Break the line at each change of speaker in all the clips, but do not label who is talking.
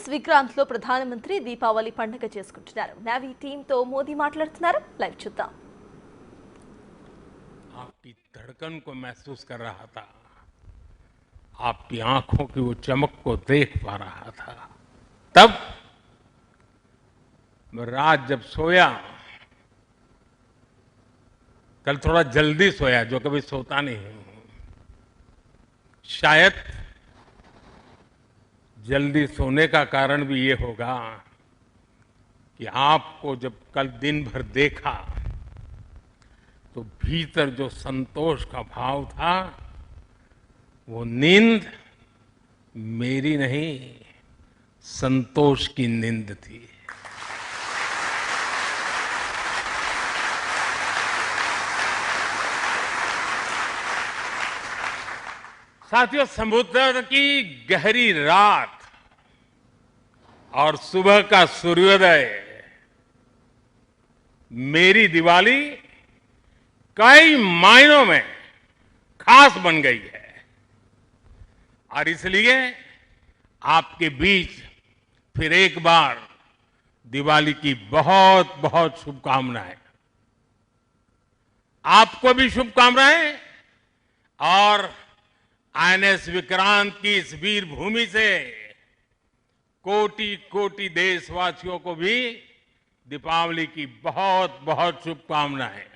INS Vikrant లో ప్రధానమంత్రి దీపావళి పండుగ చేసుకుంటున్నారు. నేవీ టీమ్ తో మోదీ మాట్లాడుతున్నారు. లైవ్ చూద్దాం.
आपकी धड़कन को महसूस कर रहा था, आपकी आंखों की वो चमक को देख पा रहा था. तब मैं रात जब सोया, कल थोड़ा जल्दी सोया, जो कभी सोता नहीं हूं. शायद जल्दी सोने का कारण भी ये होगा कि आपको जब कल दिन भर देखा तो भीतर जो संतोष का भाव था, वो नींद मेरी नहीं, संतोष की नींद थी. साथियों, समुद्र की गहरी रात और सुबह का सूर्योदय मेरी दिवाली कई मायनों में खास बन गई है. और इसलिए आपके बीच फिर एक बार दिवाली की बहुत बहुत शुभकामनाएं. आपको भी शुभकामनाएं और आईएनएस विक्रांत की इस वीर भूमि से कोटि कोटि देशवासियों को भी दीपावली की बहुत बहुत शुभकामनाएं.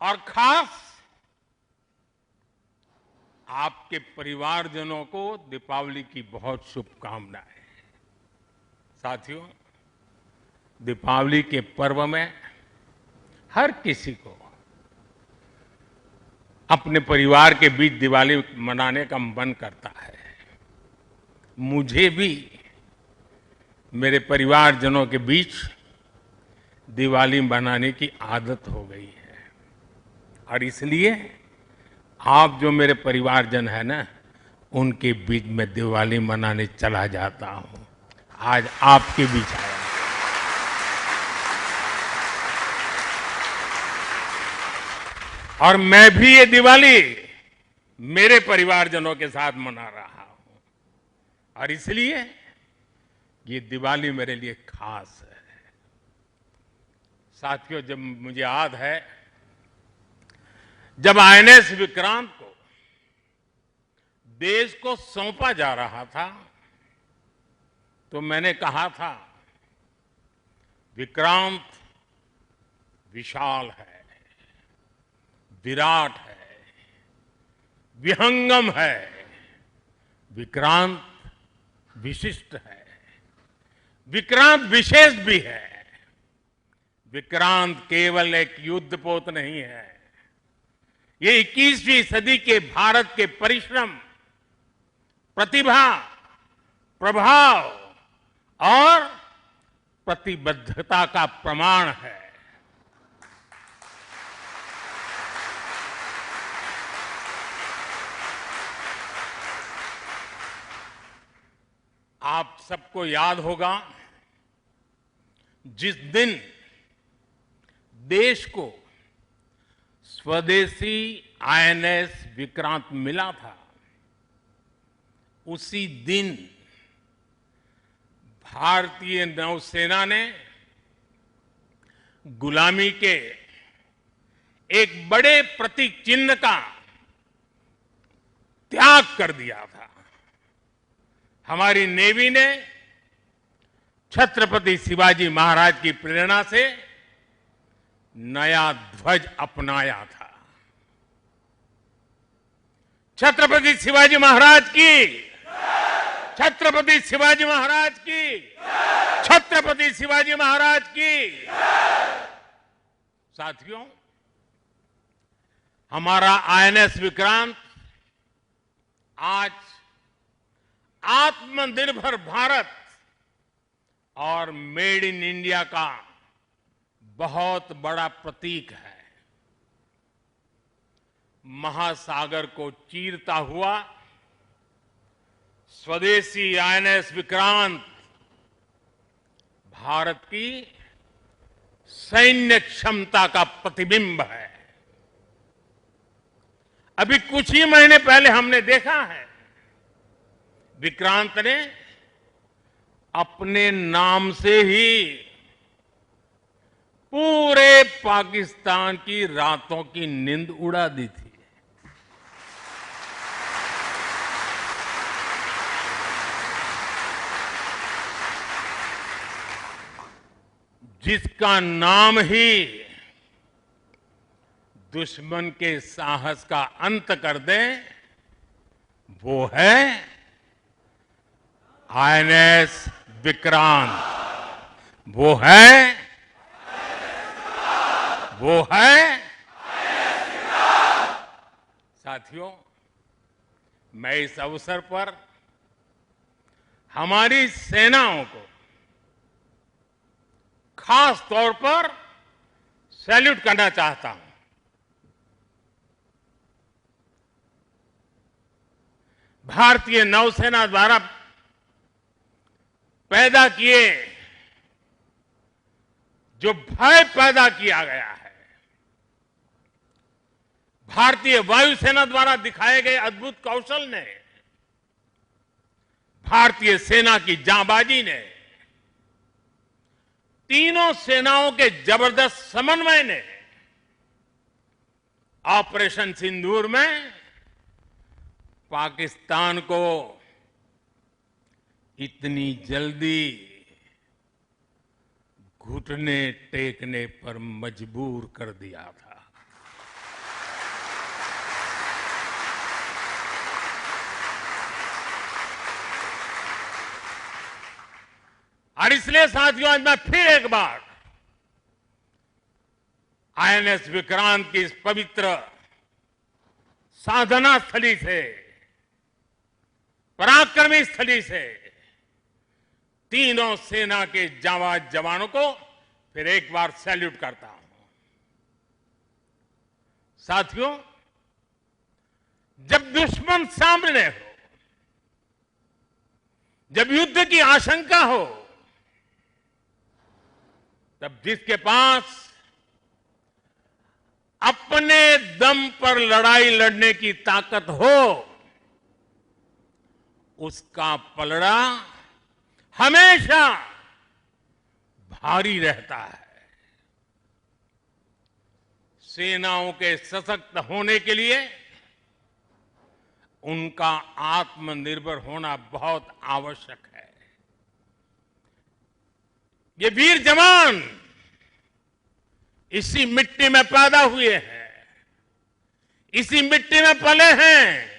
और खास आपके परिवारजनों को दीपावली की बहुत शुभकामनाएं. साथियों, दीपावली के पर्व में हर किसी को अपने परिवार के बीच दिवाली मनाने का मन करता है. मुझे भी मेरे परिवारजनों के बीच दिवाली मनाने की आदत हो गई है. और इसलिए आप जो मेरे परिवारजन है ना, उनके बीच में दिवाली मनाने चला जाता हूं. आज आपके बीच आया. और मैं भी ये दिवाली मेरे परिवारजनों के साथ मना रहा हूं. और इसलिए ये दिवाली मेरे लिए खास है. साथियों, जब मुझे याद है, जब आईएनएस विक्रांत को देश को सौंपा जा रहा था, तो मैंने कहा था, विक्रांत विशाल है, विराट है, विहंगम है, विक्रांत विशिष्ट है, विक्रांत विशेष भी है. विक्रांत केवल एक युद्धपोत नहीं है, ये 21वीं सदी के भारत के परिश्रम, प्रतिभा, प्रभाव और प्रतिबद्धता का प्रमाण है. आप सबको याद होगा, जिस दिन देश को स्वदेशी आईएनएस विक्रांत मिला था, उसी दिन भारतीय नौसेना ने गुलामी के एक बड़े प्रतीक चिन्ह का त्याग कर दिया था. हमारी नेवी ने छत्रपति शिवाजी महाराज की प्रेरणा से नया ध्वज अपनाया था. छत्रपति शिवाजी महाराज की, छत्रपति शिवाजी महाराज की, छत्रपति शिवाजी महाराज की. साथियों, हमारा आईएनएस विक्रांत आज आत्मनिर्भर भारत और मेड इन इंडिया का बहुत बड़ा प्रतीक है. महासागर को चीरता हुआ स्वदेशी आईएनएस विक्रांत भारत की सैन्य क्षमता का प्रतिबिंब है। अभी कुछ ही महीने पहले हमने देखा है, विक्रांत ने अपने नाम से ही पूरे पाकिस्तान की रातों की नींद उड़ा दी थी। जिसका नाम ही दुश्मन के साहस का अंत कर दे, वो है आईएनएस विक्रांत। वो है साथियों, मैं इस अवसर पर हमारी सेनाओं को खास तौर पर सैल्यूट करना चाहता हूं। भारतीय नौसेना द्वारा पैदा किए जो भय पैदा किया गया है, भारतीय वायुसेना द्वारा दिखाए गए अद्भुत कौशल ने, भारतीय सेना की जांबाजी ने, तीनों सेनाओं के जबरदस्त समन्वय ने ऑपरेशन सिंदूर में पाकिस्तान को इतनी जल्दी घुटने टेकने पर मजबूर कर दिया था। और इसलिए साथियों, आज मैं फिर एक बार आईएनएस विक्रांत की इस पवित्र साधना स्थली से, पराक्रमी स्थली से तीनों सेना के जांबाज जवानों को फिर एक बार सैल्यूट करता हूं। साथियों, जब दुश्मन सामने हो, जब युद्ध की आशंका हो, तब जिसके पास अपने दम पर लड़ाई लड़ने की ताकत हो, उसका पलड़ा हमेशा भारी रहता है। सेनाओं के सशक्त होने के लिए उनका आत्मनिर्भर होना बहुत आवश्यक है। ये वीर जवान इसी मिट्टी में पैदा हुए हैं, इसी मिट्टी में पले हैं।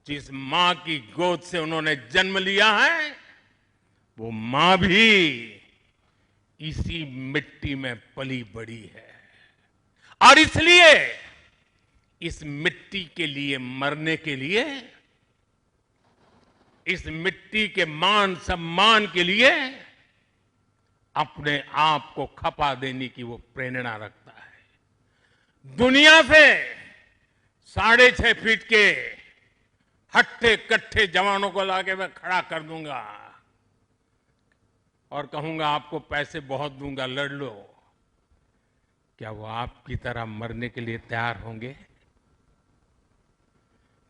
जिस मां की गोद से उन्होंने जन्म लिया है, वो मां भी इसी मिट्टी में पली बड़ी है। और इसलिए इस मिट्टी के लिए मरने के लिए, इस मिट्टी के मान सम्मान के लिए अपने आप को खपा देने की वो प्रेरणा रखता है। दुनिया से 6.5 फीट के हट्टे कट्टे जवानों को लाके मैं खड़ा कर दूंगा और कहूंगा आपको पैसे बहुत दूंगा, लड़ लो। क्या वो आपकी तरह मरने के लिए तैयार होंगे?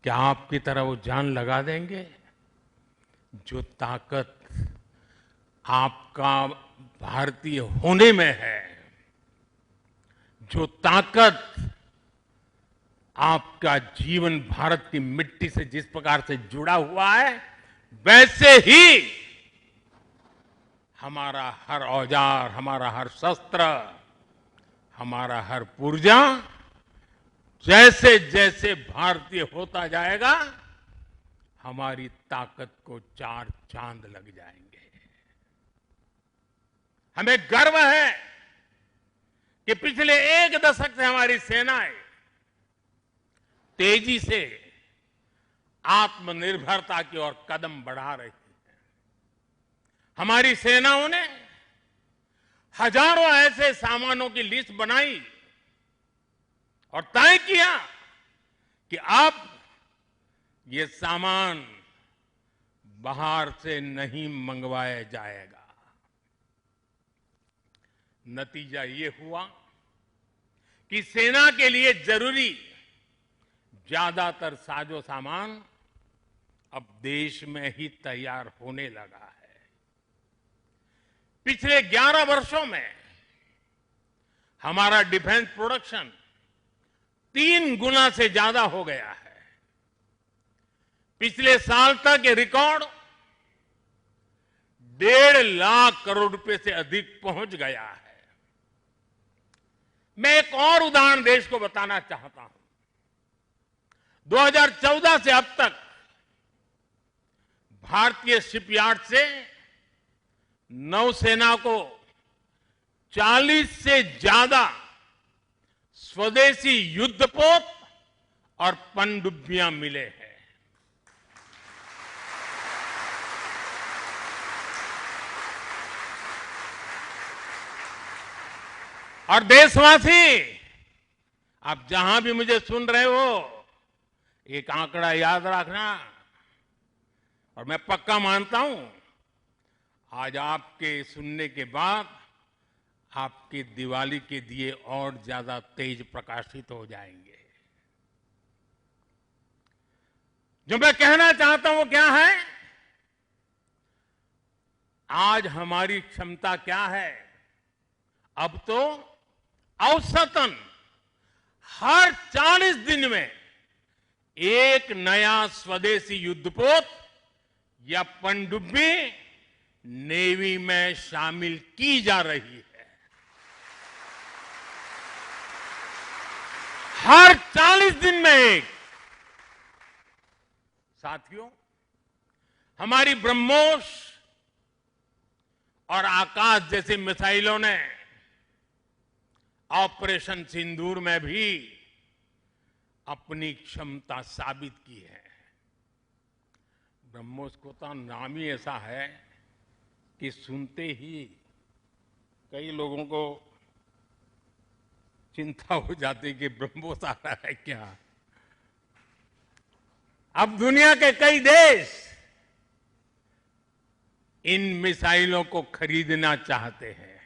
क्या आपकी तरह वो जान लगा देंगे? जो ताकत आपका भारतीय होने में है, जो ताकत आपका जीवन भारत की मिट्टी से जिस प्रकार से जुड़ा हुआ है, वैसे ही हमारा हर औजार, हमारा हर शस्त्र, हमारा हर पुर्जा जैसे जैसे भारतीय होता जाएगा, हमारी ताकत को 4 चांद लग जाएंगे। हमें गर्व है कि पिछले 1 दशक से हमारी सेनाएं तेजी से आत्मनिर्भरता की ओर कदम बढ़ा रही है। हमारी सेनाओं ने हजारों ऐसे सामानों की लिस्ट बनाई और तय किया कि अब ये सामान बाहर से नहीं मंगवाया जाएगा। नतीजा ये हुआ कि सेना के लिए जरूरी ज्यादातर साजो सामान अब देश में ही तैयार होने लगा है। पिछले 11 वर्षों में हमारा डिफेंस प्रोडक्शन 3 गुना से ज्यादा हो गया है। पिछले साल तक ये रिकॉर्ड 1.5 लाख करोड़ रुपए से अधिक पहुंच गया है। मैं एक और उदाहरण देश को बताना चाहता हूं। 2014 से अब तक भारतीय शिपयार्ड से नौसेना को 40 से ज्यादा स्वदेशी युद्धपोत और पनडुब्बियां मिले हैं। और देशवासी, आप जहां भी मुझे सुन रहे हो, एक आंकड़ा याद रखना। और मैं पक्का मानता हूं आज आपके सुनने के बाद आपकी दिवाली के दिए और ज्यादा तेज प्रकाशित हो जाएंगे। जो मैं कहना चाहता हूं वो क्या है? आज हमारी क्षमता क्या है? अब तो औसतन हर 40 दिन में एक नया स्वदेशी युद्धपोत या पनडुब्बी नेवी में शामिल की जा रही है। हर 40 दिन में एक। साथियों, हमारी ब्रह्मोस और आकाश जैसी मिसाइलों ने ऑपरेशन सिंदूर में भी अपनी क्षमता साबित की है। ब्रह्मोस को तो नाम ही ऐसा है कि सुनते ही कई लोगों को चिंता हो जाती कि ब्रह्मोस आ रहा है क्या। अब दुनिया के कई देश इन मिसाइलों को खरीदना चाहते हैं।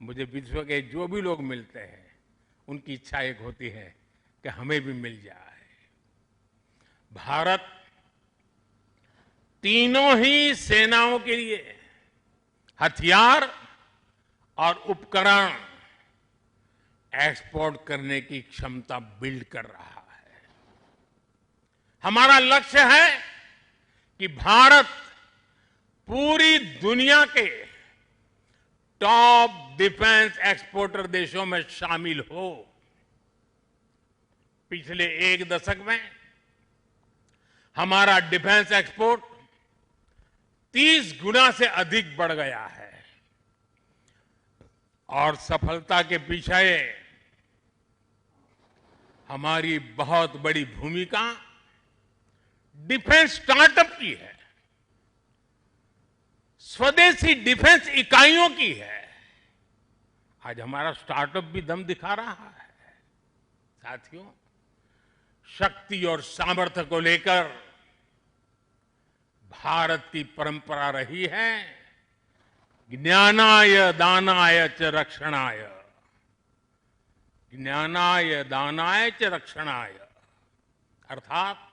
मुझे विश्व के जो भी लोग मिलते हैं उनकी इच्छा एक होती है कि हमें भी मिल जाए। भारत तीनों ही सेनाओं के लिए हथियार और उपकरण एक्सपोर्ट करने की क्षमता बिल्ड कर रहा है। हमारा लक्ष्य है कि भारत पूरी दुनिया के टॉप डिफेंस एक्सपोर्टर देशों में शामिल हो। पिछले 1 दशक में हमारा डिफेंस एक्सपोर्ट 30 गुना से अधिक बढ़ गया है। और सफलता के पीछे हमारी बहुत बड़ी भूमिका डिफेंस स्टार्टअप की है, स्वदेशी डिफेंस इकाइयों की है। आज हमारा स्टार्टअप भी दम दिखा रहा है। साथियों, शक्ति और सामर्थ्य को लेकर भारत की परंपरा रही है ज्ञानाय दानाय च रक्षणाय। ज्ञानाय दानाय च रक्षणाय अर्थात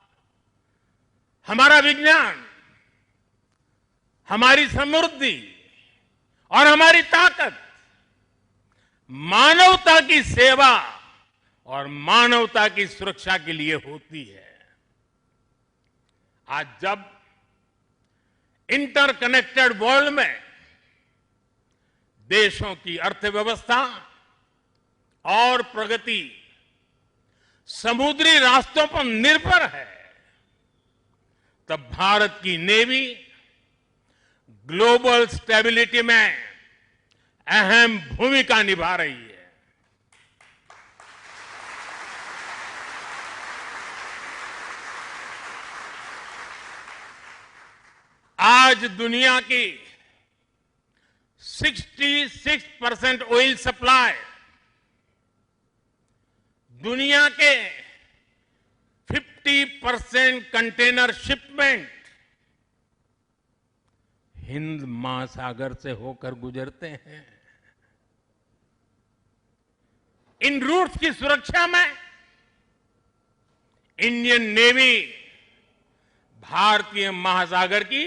हमारा विज्ञान, हमारी समृद्धि और हमारी ताकत मानवता की सेवा और मानवता की सुरक्षा के लिए होती है। आज जब इंटरकनेक्टेड वर्ल्ड में देशों की अर्थव्यवस्था और प्रगति समुद्री रास्तों पर निर्भर है, तब भारत की नेवी ग्लोबल स्टेबिलिटी में अहम भूमिका निभा रही है। आज दुनिया की 66% ऑयल सप्लाई, दुनिया के 50% कंटेनर शिपमेंट हिंद महासागर से होकर गुजरते हैं। इन रूट्स की सुरक्षा में इंडियन नेवी भारतीय महासागर की